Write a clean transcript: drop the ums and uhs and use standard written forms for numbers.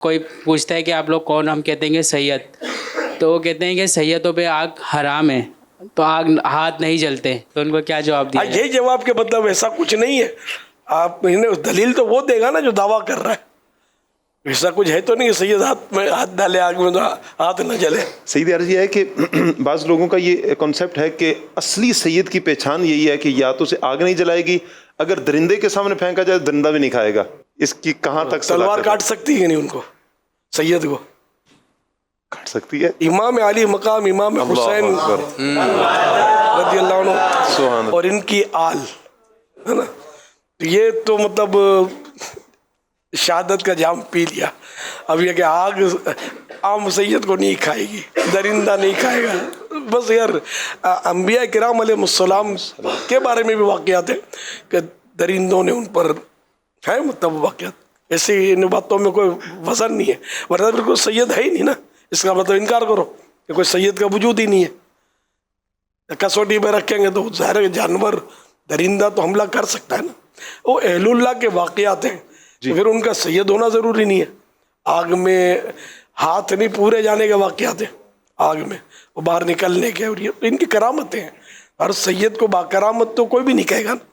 کوئی پوچھتا ہے کہ آپ لوگ کون، ہم کہتے ہیں کہ سید، تو وہ کہتے ہیں کہ سیدوں پہ آگ حرام ہے تو آگ ہاتھ نہیں جلتے، تو ان کو کیا جواب دیا؟ یہی جواب کے مطلب ایسا کچھ نہیں ہے. آپ دلیل تو وہ دے گا نا جو دعویٰ کر رہا ہے. ایسا کچھ ہے تو نہیں کہ سید ہاتھ میں ہاتھ ڈالے آگ میں تو ہاتھ نہ جلے. سیدھی عرض یہ ہے کہ بعض لوگوں کا یہ کانسیپٹ ہے کہ اصلی سید کی پہچان یہی ہے کہ یا تو اسے آگ نہیں جلائے گی، اگر درندے کے سامنے پھینکا جائے درندہ بھی نہیں کھائے گا. اس کی کہاں تک تلوار کاٹ سکتی ہے نہیں ان کو، سید کو کاٹ سکتی ہے؟ امام علی مقام امام حسین رضی اللہ عنہ اور ان کی آل ہے نا، یہ تو مطلب شہادت کا جام پی لیا. اب یہ کہ آگ عام سید کو نہیں کھائے گی، درندہ نہیں کھائے گا. بس یار انبیاء کرام علیہ السلام کے بارے میں بھی واقعات ہیں کہ درندوں نے ان پر ہے مطلب واقعات. ایسی ان باتوں میں کوئی وزن نہیں ہے، ورنہ پھر کوئی سید ہے ہی نہیں نا. اس کا مطلب انکار کرو کہ کوئی سید کا وجود ہی نہیں ہے. کسوٹی میں رکھیں گے تو ظاہر ہے کہ جانور درندہ تو حملہ کر سکتا ہے نا. وہ اہل اللہ کے واقعات ہیں، تو پھر ان کا سید ہونا ضروری نہیں ہے. آگ میں ہاتھ نہیں پورے جانے کے واقعات ہیں، آگ میں وہ باہر نکلنے کے، اور یہ ان کی کرامتیں ہیں. ہر سید کو با کرامت تو کوئی بھی نہیں کہے گا نا.